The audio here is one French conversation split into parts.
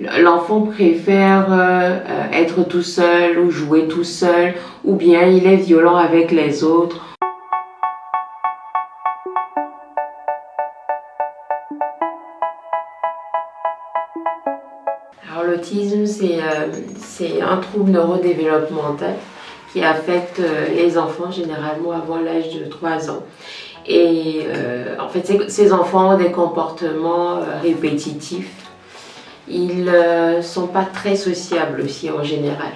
L'enfant préfère être tout seul ou jouer tout seul, ou bien il est violent avec les autres. Alors l'autisme, c'est un trouble neurodéveloppemental qui affecte les enfants généralement avant l'âge de 3 ans. Et en fait, ces enfants ont des comportements répétitifs. Ils ne sont pas très sociables aussi en général.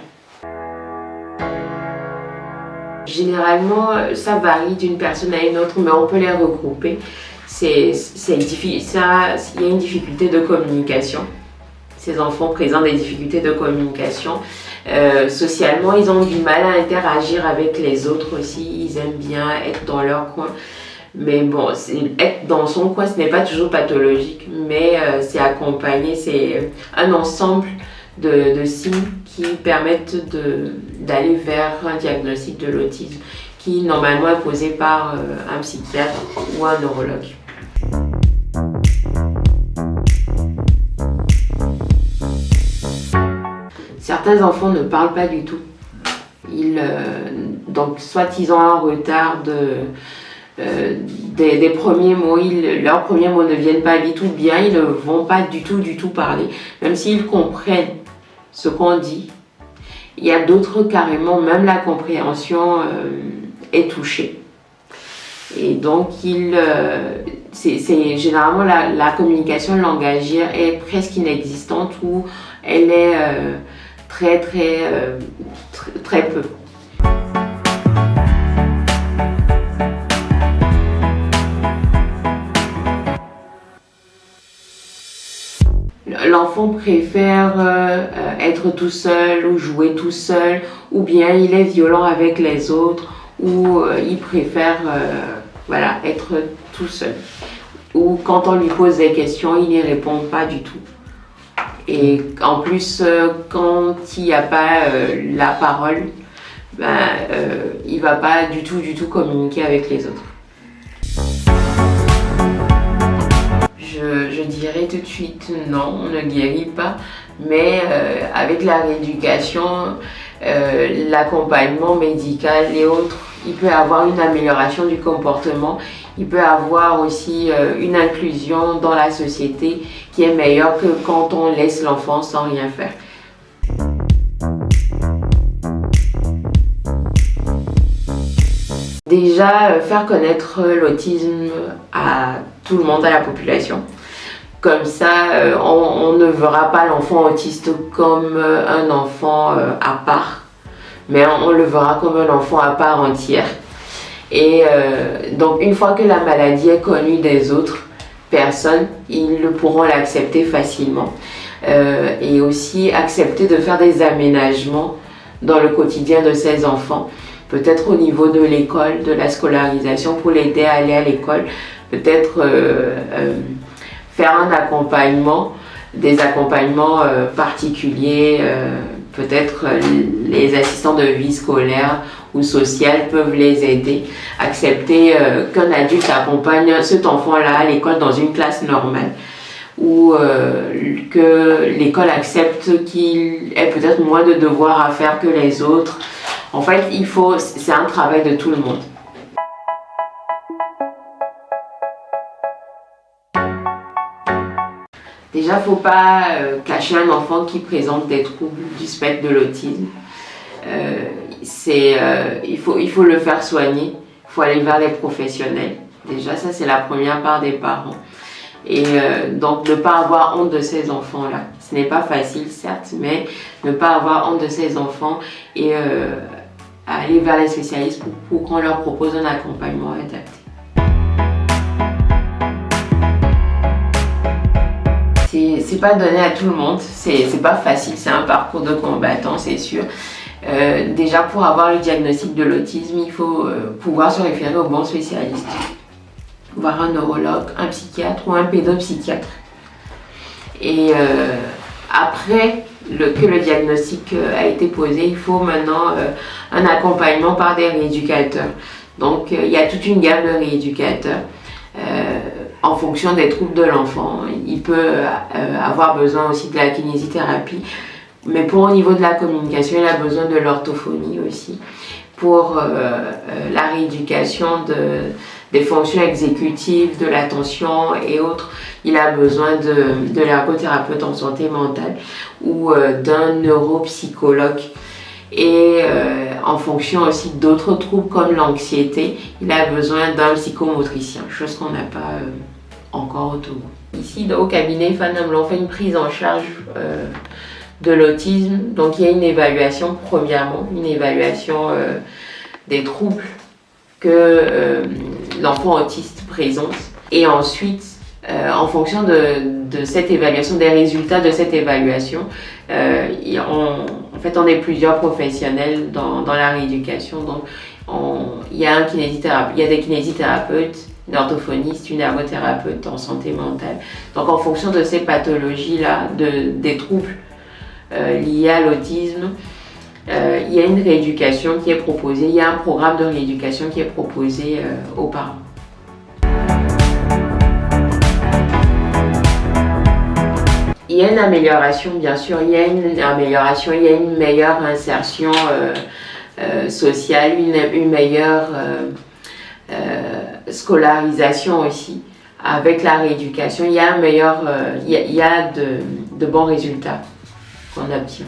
Généralement, ça varie d'une personne à une autre, mais on peut les regrouper. Il y a une difficulté de communication. Ces enfants présentent des difficultés de communication. Socialement, ils ont du mal à interagir avec les autres aussi. Ils aiment bien être dans leur coin. Mais bon, être dans son coin, ce n'est pas toujours pathologique, mais c'est accompagné, c'est un ensemble de signes qui permettent d'aller vers un diagnostic de l'autisme qui normalement est posé par un psychiatre ou un neurologue. Certains enfants ne parlent pas du tout. Donc soit ils ont un retard des premiers mots, leurs premiers mots ne viennent pas du tout bien, ils ne vont pas du tout parler, même s'ils comprennent ce qu'on dit. Il y a d'autres carrément, même la compréhension est touchée. Et donc c'est généralement la communication langagière est presque inexistante ou elle est très peu. L'enfant préfère être tout seul ou jouer tout seul, ou bien il est violent avec les autres, ou il préfère être tout seul. Ou quand on lui pose des questions, il n'y répond pas du tout. Et en plus, quand il n'y a pas la parole, il ne va pas du tout communiquer avec les autres. Je dirais tout de suite non, on ne guérit pas, mais avec la rééducation, l'accompagnement médical et autres, il peut y avoir une amélioration du comportement, il peut y avoir aussi une inclusion dans la société qui est meilleure que quand on laisse l'enfant sans rien faire. Déjà, faire connaître l'autisme à tout le monde, à la population. Comme ça, on ne verra pas l'enfant autiste comme un enfant à part, mais on le verra comme un enfant à part entière. Et donc, une fois que la maladie est connue des autres personnes, ils pourront l'accepter facilement. Et aussi accepter de faire des aménagements dans le quotidien de ces enfants. Peut-être au niveau de l'école, de la scolarisation, pour l'aider à aller à l'école. Peut-être faire un accompagnement, des accompagnements particuliers. Peut-être les assistants de vie scolaire ou sociale peuvent les aider. Accepter qu'un adulte accompagne cet enfant-là à l'école dans une classe normale. Ou que l'école accepte qu'il ait peut-être moins de devoirs à faire que les autres. En fait, c'est un travail de tout le monde. Déjà, il ne faut pas cacher un enfant qui présente des troubles du spectre de l'autisme. Il faut le faire soigner, il faut aller vers les professionnels. Déjà, ça c'est la première part des parents. Et donc ne pas avoir honte de ces enfants-là. Ce n'est pas facile certes, mais ne pas avoir honte de ces enfants et aller vers les spécialistes pour qu'on leur propose un accompagnement adapté. C'est pas donné à tout le monde, c'est pas facile, c'est un parcours de combattant, c'est sûr. Déjà pour avoir le diagnostic de l'autisme, il faut pouvoir se référer au bon spécialiste. Voir un neurologue, un psychiatre ou un pédopsychiatre. Et après que le diagnostic a été posé, il faut maintenant un accompagnement par des rééducateurs. Donc il y a toute une gamme de rééducateurs. en fonction des troubles de l'enfant. Il peut avoir besoin aussi de la kinésithérapie, mais au niveau de la communication, il a besoin de l'orthophonie aussi. Pour la rééducation des fonctions exécutives, de l'attention et autres, il a besoin de l'ergothérapeute en santé mentale ou d'un neuropsychologue. Et en fonction aussi d'autres troubles comme l'anxiété, il a besoin d'un psychomotricien, chose qu'on n'a pas encore autour. Ici, au cabinet Fanam, on fait une prise en charge de l'autisme. Donc il y a une évaluation, premièrement, une évaluation des troubles que l'enfant autiste présente. Et ensuite, en fonction de cette évaluation, des résultats de cette évaluation, en fait, on est plusieurs professionnels dans la rééducation. Donc, il y a des kinésithérapeutes, une orthophoniste, une ergothérapeute en santé mentale. Donc, en fonction de ces pathologies-là, des troubles liés à l'autisme, il y a une rééducation qui est proposée, il y a un programme de rééducation qui est proposé aux parents. Il y a une amélioration, bien sûr, il y a une meilleure insertion sociale, une meilleure scolarisation aussi. Avec la rééducation, il y a de bons résultats qu'on obtient.